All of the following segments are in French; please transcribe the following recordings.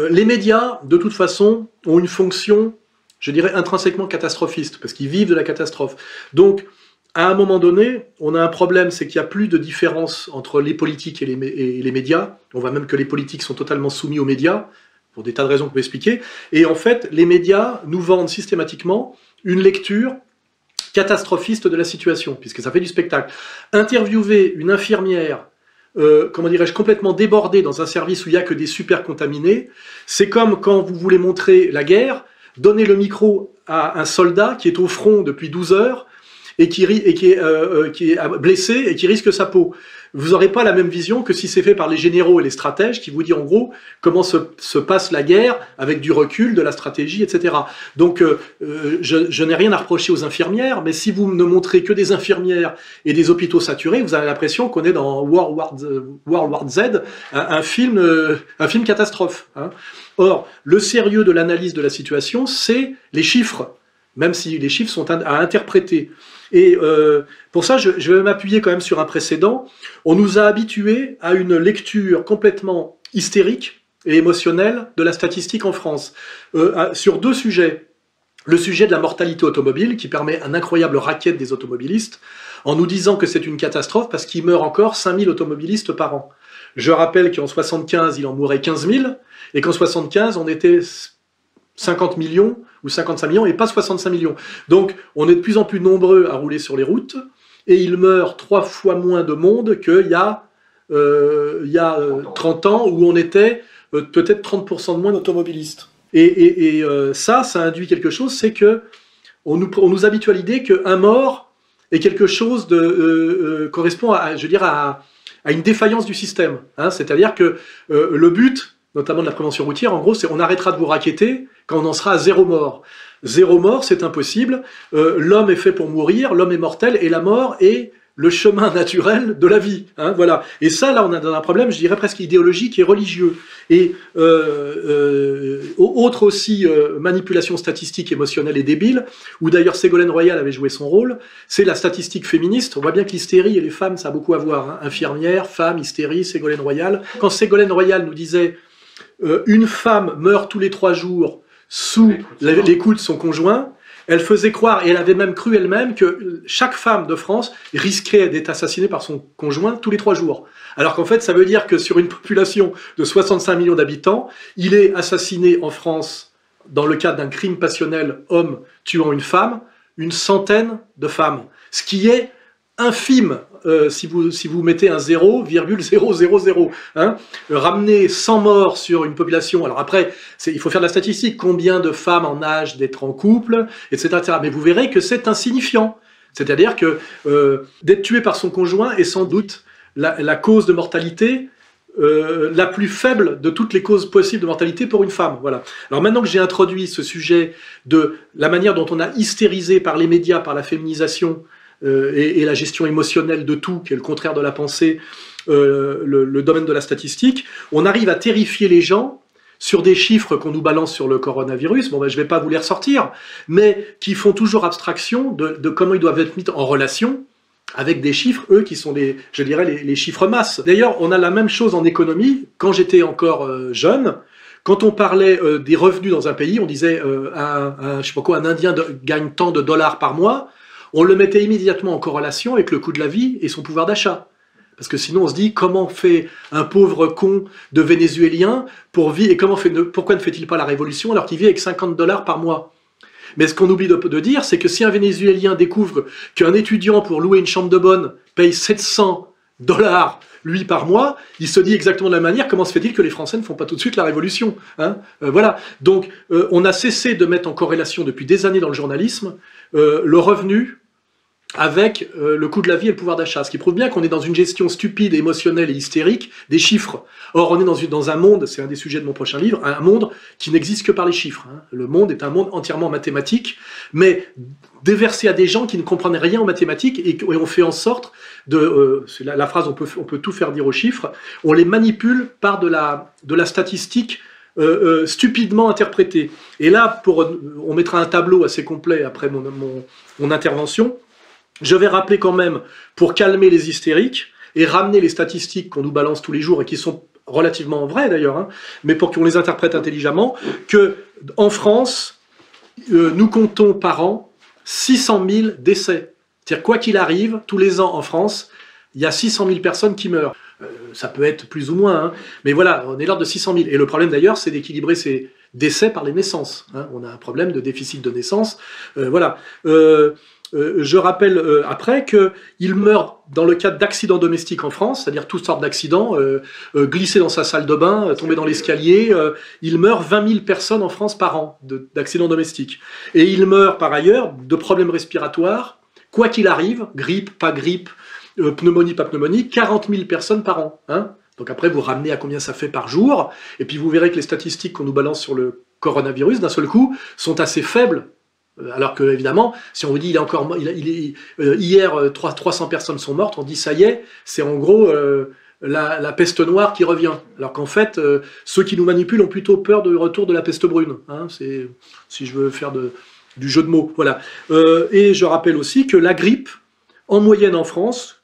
Les médias, de toute façon, ont une fonction, je dirais, intrinsèquement catastrophiste, parce qu'ils vivent de la catastrophe. Donc, à un moment donné, on a un problème, c'est qu'il n'y a plus de différence entre les politiques et les médias. On voit même que les politiques sont totalement soumis aux médias, pour des tas de raisons qu'on peut expliquer. Et en fait, les médias nous vendent systématiquement une lecture catastrophiste de la situation, puisque ça fait du spectacle. Interviewer une infirmière, comment dirais-je, complètement débordée dans un service où il n'y a que des super contaminés, c'est comme quand vous voulez montrer la guerre, donner le micro à un soldat qui est au front depuis 12 heures, et qui est blessé et qui risque sa peau. Vous n'aurez pas la même vision que si c'est fait par les généraux et les stratèges qui vous disent en gros comment se passe la guerre avec du recul, de la stratégie, etc. Donc je n'ai rien à reprocher aux infirmières, mais si vous ne montrez que des infirmières et des hôpitaux saturés, vous avez l'impression qu'on est dans World War Z, un film catastrophe. Hein. Or, le sérieux de l'analyse de la situation, c'est les chiffres, même si les chiffres sont à interpréter. Et pour ça, je vais m'appuyer quand même sur un précédent. On nous a habitués à une lecture complètement hystérique et émotionnelle de la statistique en France, sur deux sujets. Le sujet de la mortalité automobile, qui permet un incroyable racket des automobilistes, en nous disant que c'est une catastrophe parce qu'il meurt encore 5000 automobilistes par an. Je rappelle qu'en 75, il en mourait 15 000, et qu'en 75, on était 50 millions ou 55 millions et pas 65 millions. Donc on est de plus en plus nombreux à rouler sur les routes et il meurt 3 fois moins de monde qu'il y a 30 ans où on était peut-être 30% de moins d'automobilistes. Et ça induit quelque chose, c'est que on nous habitue à l'idée qu'un mort est quelque chose de correspond à, je veux dire, à une défaillance du système. Hein, c'est-à-dire que le but, notamment de la prévention routière, en gros, c'est on arrêtera de vous racketter quand on en sera à 0 mort. 0 mort, c'est impossible. L'homme est fait pour mourir, l'homme est mortel, et la mort est le chemin naturel de la vie. Hein, voilà. Et ça, là, on a un problème, je dirais presque idéologique et religieux. Et autre aussi manipulation statistique émotionnelle et débile, où d'ailleurs Ségolène Royal avait joué son rôle, c'est la statistique féministe. On voit bien que l'hystérie et les femmes, ça a beaucoup à voir. Hein. Infirmière, femme, hystérie, Ségolène Royal. Quand Ségolène Royal nous disait une femme meurt tous les 3 jours sous les coups de son conjoint, elle faisait croire, et elle avait même cru elle-même, que chaque femme de France risquait d'être assassinée par son conjoint tous les 3 jours. Alors qu'en fait, ça veut dire que sur une population de 65 millions d'habitants, il est assassiné en France, dans le cadre d'un crime passionnel, homme tuant une femme, une centaine de femmes. Ce qui est infime, si vous mettez un 0,000. Hein, ramener 100 morts sur une population, alors après, il faut faire de la statistique, combien de femmes en âge d'être en couple, etc., etc. Mais vous verrez que c'est insignifiant. C'est-à-dire que d'être tué par son conjoint est sans doute la cause de mortalité la plus faible de toutes les causes possibles de mortalité pour une femme. Voilà. Alors maintenant que j'ai introduit ce sujet de la manière dont on a hystérisé par les médias, par la féminisation, et la gestion émotionnelle de tout, qui est le contraire de la pensée, le domaine de la statistique, on arrive à terrifier les gens sur des chiffres qu'on nous balance sur le coronavirus. Bon, ben, je ne vais pas vous les ressortir, mais qui font toujours abstraction de comment ils doivent être mis en relation avec des chiffres, eux, qui sont je dirais, les chiffres masses. D'ailleurs, on a la même chose en économie. Quand j'étais encore jeune, quand on parlait des revenus dans un pays, on disait je sais pas quoi, un Indien gagne tant de dollars par mois. On le mettait immédiatement en corrélation avec le coût de la vie et son pouvoir d'achat. Parce que sinon on se dit, comment fait un pauvre con de Vénézuélien pour vivre, et pourquoi ne fait-il pas la révolution alors qu'il vit avec 50 $ par mois? Mais ce qu'on oublie de dire, c'est que si un Vénézuélien découvre qu'un étudiant pour louer une chambre de bonne paye 700 $ lui par mois, il se dit exactement de la manière, comment se fait-il que les Français ne font pas tout de suite la révolution, hein? Voilà. Donc on a cessé de mettre en corrélation depuis des années dans le journalisme le revenu avec le coût de la vie et le pouvoir d'achat, ce qui prouve bien qu'on est dans une gestion stupide, émotionnelle et hystérique des chiffres. Or, on est dans un monde, c'est un des sujets de mon prochain livre, un monde qui n'existe que par les chiffres. Hein. Le monde est un monde entièrement mathématique, mais déversé à des gens qui ne comprennent rien en mathématiques, et on fait en sorte c'est la phrase, on peut tout faire dire aux chiffres, on les manipule par de la statistique stupidement interprétée. Et là, on mettra un tableau assez complet après mon intervention. Je vais rappeler quand même, pour calmer les hystériques et ramener les statistiques qu'on nous balance tous les jours et qui sont relativement vraies d'ailleurs, hein, mais pour qu'on les interprète intelligemment, que en France, nous comptons par an 600 000 décès. C'est-à-dire, quoi qu'il arrive, tous les ans en France, il y a 600 000 personnes qui meurent. Ça peut être plus ou moins, hein, mais voilà, on est l'ordre de 600 000. Et le problème d'ailleurs, c'est d'équilibrer ces décès par les naissances. Hein. On a un problème de déficit de naissance. Voilà. Je rappelle après qu'il meurt dans le cadre d'accidents domestiques en France, c'est-à-dire toutes sortes d'accidents, glisser dans sa salle de bain, tomber dans l'escalier. Il meurt 20 000 personnes en France par an d'accidents domestiques. Et il meurt par ailleurs de problèmes respiratoires, quoi qu'il arrive, grippe, pas grippe, pneumonie, pas pneumonie, 40 000 personnes par an. Hein. Donc après, vous ramenez à combien ça fait par jour, et puis vous verrez que les statistiques qu'on nous balance sur le coronavirus, d'un seul coup, sont assez faibles. Alors que, évidemment, si on vous dit hier 300 personnes sont mortes, on dit ça y est, c'est en gros la peste noire qui revient. Alors qu'en fait, ceux qui nous manipulent ont plutôt peur du retour de la peste brune. Hein, si je veux faire du jeu de mots. Voilà. Et je rappelle aussi que la grippe, en moyenne en France,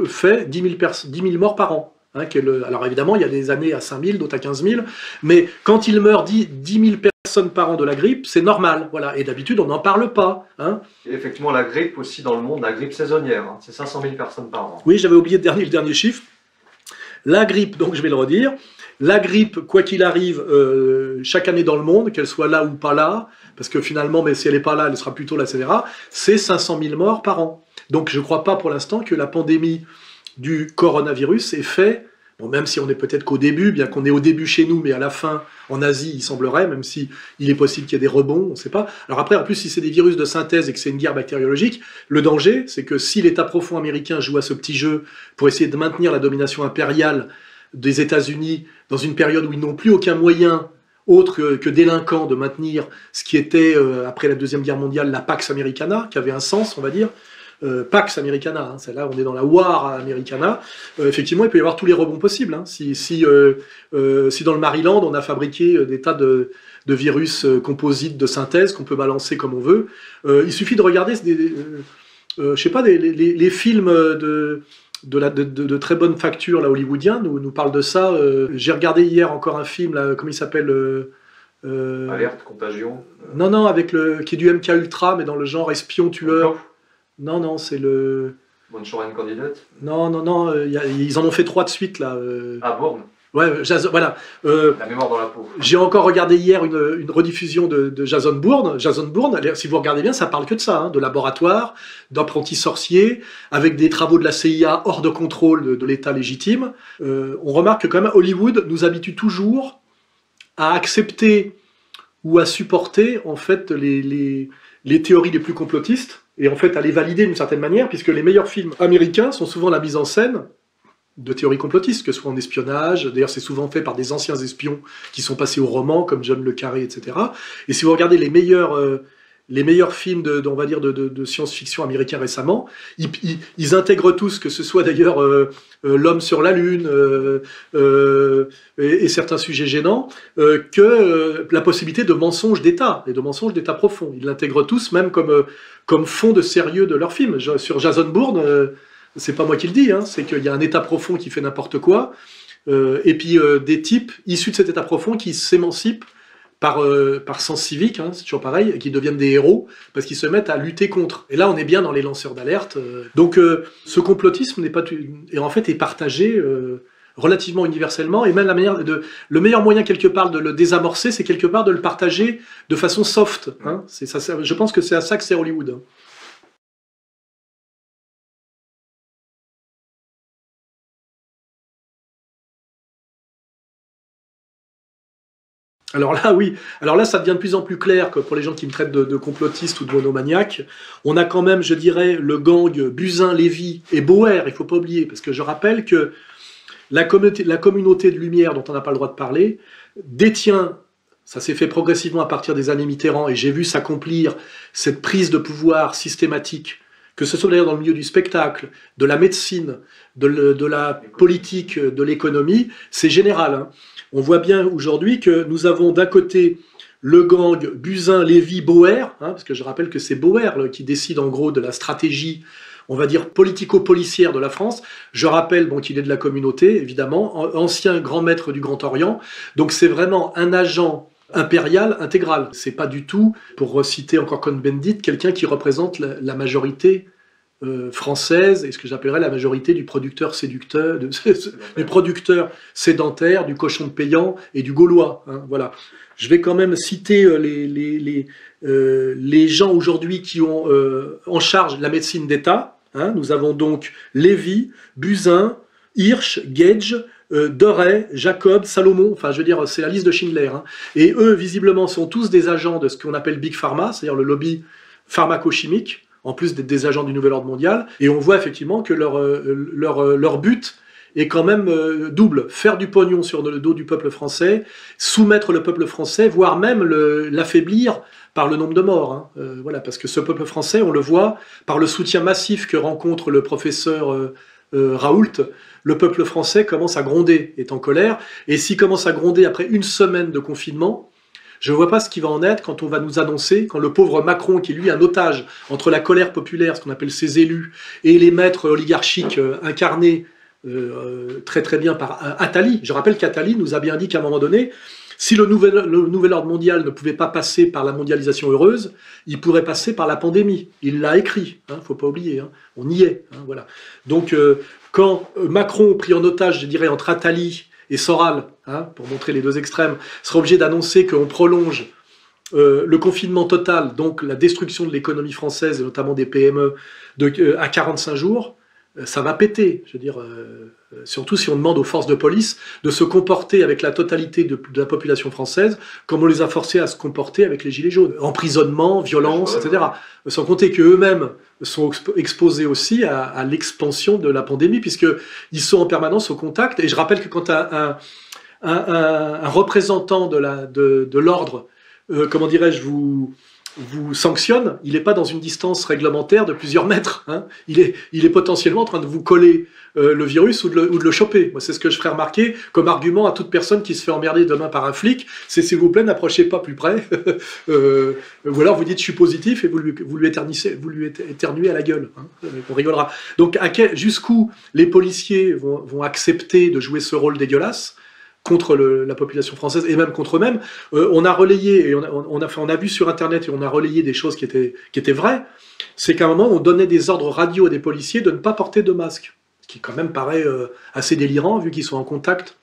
fait 10 000 morts par an. Hein, alors évidemment, il y a des années à 5 000, d'autres à 15 000, mais quand il meurt 10 000 personnes par an de la grippe, c'est normal. Voilà. Et d'habitude, on n'en parle pas. Hein. Et effectivement, la grippe aussi dans le monde, la grippe saisonnière, hein, c'est 500 000 personnes par an. Oui, j'avais oublié le dernier chiffre. La grippe, donc je vais le redire, la grippe, quoi qu'il arrive, chaque année dans le monde, qu'elle soit là ou pas là, parce que finalement, mais si elle n'est pas là, elle sera plutôt là, etc., c'est 500 000 morts par an. Donc je ne crois pas pour l'instant que la pandémie du coronavirus est faite, bon, même si on est peut-être qu'au début, bien qu'on est au début chez nous, mais à la fin, en Asie, il semblerait, même si il est possible qu'il y ait des rebonds, on ne sait pas. Alors après, en plus, si c'est des virus de synthèse et que c'est une guerre bactériologique, le danger, c'est que si l'État profond américain joue à ce petit jeu pour essayer de maintenir la domination impériale des États-Unis dans une période où ils n'ont plus aucun moyen autre que délinquant de maintenir ce qui était, après la Deuxième Guerre mondiale, la Pax Americana, qui avait un sens, on va dire, Pax Americana, hein, là on est dans la War Americana, effectivement il peut y avoir tous les rebonds possibles. Hein. Si dans le Maryland on a fabriqué des tas de virus composites de synthèse qu'on peut balancer comme on veut, il suffit de regarder je sais pas, les films de très bonne facture là, hollywoodiens nous parlent de ça. J'ai regardé hier encore un film, là, comment il s'appelle Alerte, Contagion. Non, qui est du MK Ultra, mais dans le genre espion tueur. Non, c'est le... Manchurian Candidate. Non, ils en ont fait 3 de suite, là. Ah, Bourne. Ouais, voilà. La mémoire dans la peau. J'ai encore regardé hier une rediffusion de Jason Bourne. Jason Bourne, si vous regardez bien, ça parle que de ça, hein, de laboratoire, d'apprentis sorciers, avec des travaux de la CIA hors de contrôle de l'État légitime. On remarque que quand même Hollywood nous habitue toujours à accepter ou à supporter en fait les théories les plus complotistes, et en fait à les valider d'une certaine manière, puisque les meilleurs films américains sont souvent la mise en scène de théories complotistes, que ce soit en espionnage. D'ailleurs c'est souvent fait par des anciens espions qui sont passés au roman, comme John le Carré, etc. Et si vous regardez les meilleurs films on va dire de science-fiction américains récemment, ils intègrent tous, que ce soit d'ailleurs l'homme sur la Lune et certains sujets gênants, que la possibilité de mensonges d'État, et de mensonges d'État profond. Ils l'intègrent tous, même comme fond de sérieux de leur film. Sur Jason Bourne, c'est pas moi qui le dis, hein, c'est qu'il y a un État profond qui fait n'importe quoi, et puis des types issus de cet État profond qui s'émancipent par sens civique, hein, c'est toujours pareil, qui deviennent des héros, parce qu'ils se mettent à lutter contre. Et là, on est bien dans les lanceurs d'alerte. Donc, ce complotisme est partagé relativement universellement, et même le meilleur moyen, quelque part, de le désamorcer, c'est quelque part de le partager de façon soft. Hein. Je pense que c'est à ça que sert Hollywood. Alors là, oui. Alors là, ça devient de plus en plus clair que pour les gens qui me traitent de complotiste ou de monomaniaque. On a quand même, je dirais, le gang Buzyn, Lévy et Bauer, il ne faut pas oublier, parce que je rappelle que la communauté de lumière, dont on n'a pas le droit de parler, détient, ça s'est fait progressivement à partir des années Mitterrand, et j'ai vu s'accomplir cette prise de pouvoir systématique, que ce soit d'ailleurs dans le milieu du spectacle, de la médecine, de la politique, de l'économie, c'est général, hein. On voit bien aujourd'hui que nous avons d'un côté le gang Buzyn, Lévy, Bauer, hein, parce que je rappelle que c'est Bauer qui décide en gros de la stratégie on va dire, politico-policière de la France. Je rappelle qu'il est de la communauté, évidemment, ancien grand maître du Grand Orient. Donc c'est vraiment un agent impérial intégral. C'est pas du tout, pour citer encore Cohn-Bendit, quelqu'un qui représente la majorité française, et ce que j'appellerais la majorité du producteur séducteur, du producteur sédentaire, du cochon payant et du gaulois. Hein, voilà. Je vais quand même citer les gens aujourd'hui qui ont en charge la médecine d'État. Hein. Nous avons donc Lévy, Buzyn, Hirsch, Gage, Doré, Jacob, Salomon, enfin je veux dire c'est la liste de Schindler. Hein. Et eux visiblement sont tous des agents de ce qu'on appelle Big Pharma, c'est-à-dire le lobby pharmaco-chimique, en plus d'être des agents du Nouvel Ordre Mondial, et on voit effectivement que leur but est quand même double, faire du pognon sur le dos du peuple français, soumettre le peuple français, voire même l'affaiblir par le nombre de morts. Hein. Voilà, parce que ce peuple français, on le voit, par le soutien massif que rencontre le professeur Raoult, le peuple français commence à gronder, est en colère, et s'il commence à gronder après une semaine de confinement, je ne vois pas ce qui va en être quand on va nous annoncer, quand le pauvre Macron, qui est lui un otage entre la colère populaire, ce qu'on appelle ses élus, et les maîtres oligarchiques incarnés très très bien par Attali. Je rappelle qu'Attali nous a bien dit qu'à un moment donné, si le nouvel ordre mondial ne pouvait pas passer par la mondialisation heureuse, il pourrait passer par la pandémie. Il l'a écrit, hein, faut pas oublier, hein, on y est. Hein, voilà. Donc quand Macron, pris en otage, je dirais, entre Attali et Soral, hein, pour montrer les deux extrêmes, sera obligé d'annoncer qu'on prolonge le confinement total, donc la destruction de l'économie française, et notamment des PME, à 45 jours, ça va péter. Je veux dire, surtout si on demande aux forces de police de se comporter avec la totalité de la population française comme on les a forcés à se comporter avec les Gilets jaunes. Emprisonnement, violence, etc. Sans compter qu'eux-mêmes sont exposés aussi à l'expansion de la pandémie, puisqu'ils sont en permanence au contact. Et je rappelle que quand un représentant de l'ordre, comment dirais-je, vous sanctionne, il n'est pas dans une distance réglementaire de plusieurs mètres. Hein. Il est potentiellement en train de vous coller le virus ou de le choper. Moi, c'est ce que je ferai remarquer comme argument à toute personne qui se fait emmerder demain par un flic, c'est s'il vous plaît, n'approchez pas plus près. Ou alors vous dites je suis positif et vous lui éternuez à la gueule. Hein. On rigolera. Donc jusqu'où les policiers vont accepter de jouer ce rôle dégueulasse contre la population française, et même contre eux-mêmes. On a relayé, et on a vu sur Internet, et on a relayé des choses qui étaient vraies, c'est qu'à un moment, on donnait des ordres radio à des policiers de ne pas porter de masque, ce qui quand même paraît assez délirant, vu qu'ils sont en contact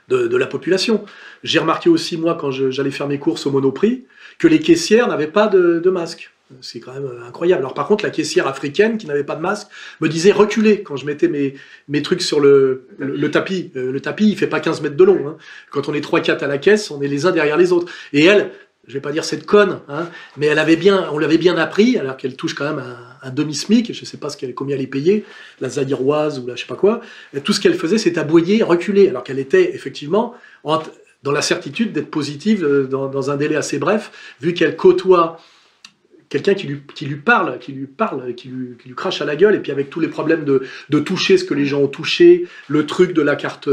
de la population. J'ai remarqué aussi, moi, quand j'allais faire mes courses au Monoprix, que les caissières n'avaient pas de masque. C'est quand même incroyable. Alors par contre, la caissière africaine qui n'avait pas de masque me disait reculer quand je mettais mes trucs sur le tapis. Le tapis, il fait pas 15 mètres de long. Hein. Quand on est 3-4 à la caisse, on est les uns derrière les autres. Et elle, je vais pas dire cette conne, hein, mais on l'avait bien appris, alors qu'elle touche quand même un demi-SMIC, je sais pas combien elle est payée, la zaïroise ou la je sais pas quoi. Et tout ce qu'elle faisait, c'est aboyer, reculer, alors qu'elle était effectivement dans la certitude d'être positive dans un délai assez bref, vu qu'elle côtoie quelqu'un qui lui parle, qui lui crache à la gueule, et puis avec tous les problèmes de toucher ce que les gens ont touché, le truc de la carte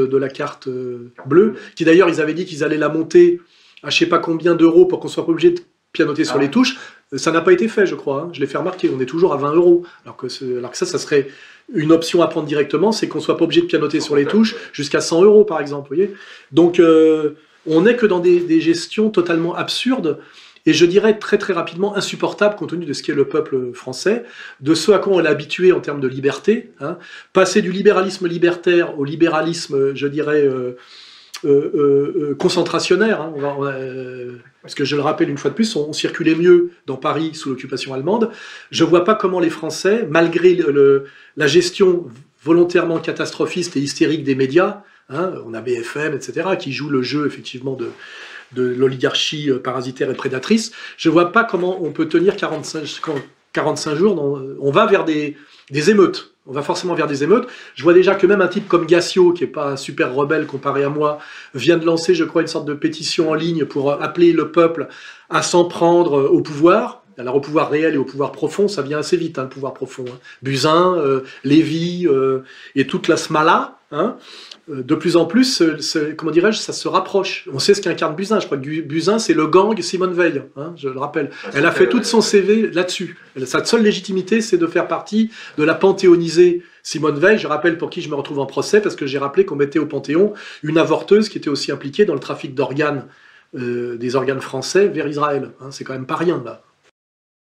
bleue, qui d'ailleurs ils avaient dit qu'ils allaient la monter à je sais pas combien d'euros pour qu'on soit pas obligé de pianoter sur les touches, ça n'a pas été fait, je crois, hein. Je l'ai fait remarquer, on est toujours à 20 €, alors que ça serait une option à prendre directement, c'est qu'on soit pas obligé de pianoter sur les touches jusqu'à 100 € par exemple, vous voyez. Donc on n'est que dans des gestions totalement absurdes, et je dirais très très rapidement insupportable compte tenu de ce qu'est le peuple français, de ce à quoi on est habitué en termes de liberté, hein. Passer du libéralisme libertaire au libéralisme, je dirais, concentrationnaire, hein. Parce que je le rappelle une fois de plus, on circulait mieux dans Paris sous l'occupation allemande. Je ne vois pas comment les Français, malgré la gestion volontairement catastrophiste et hystérique des médias, hein, on a BFM, etc., qui joue le jeu effectivement de l'oligarchie parasitaire et prédatrice, je ne vois pas comment on peut tenir 45 jours. On va vers des émeutes. On va forcément vers des émeutes. Je vois déjà que même un type comme Gassio, qui n'est pas un super rebelle comparé à moi, vient de lancer, je crois, une sorte de pétition en ligne pour appeler le peuple à s'en prendre au pouvoir. Alors au pouvoir réel et au pouvoir profond, ça vient assez vite, hein, le pouvoir profond. Hein. Buzyn, Lévy et toute la smala, hein, de plus en plus, comment dirais-je, ça se rapproche. On sait ce qu'incarne Buzyn. Je crois que Buzyn, c'est le gang Simone Veil, hein, je le rappelle. Elle a fait tout son CV là-dessus. Sa seule légitimité, c'est de faire partie de la panthéonisée Simone Veil. Je rappelle pour qui je me retrouve en procès, parce que j'ai rappelé qu'on mettait au Panthéon une avorteuse qui était aussi impliquée dans le trafic d'organes, des organes français vers Israël. Hein, c'est quand même pas rien, là.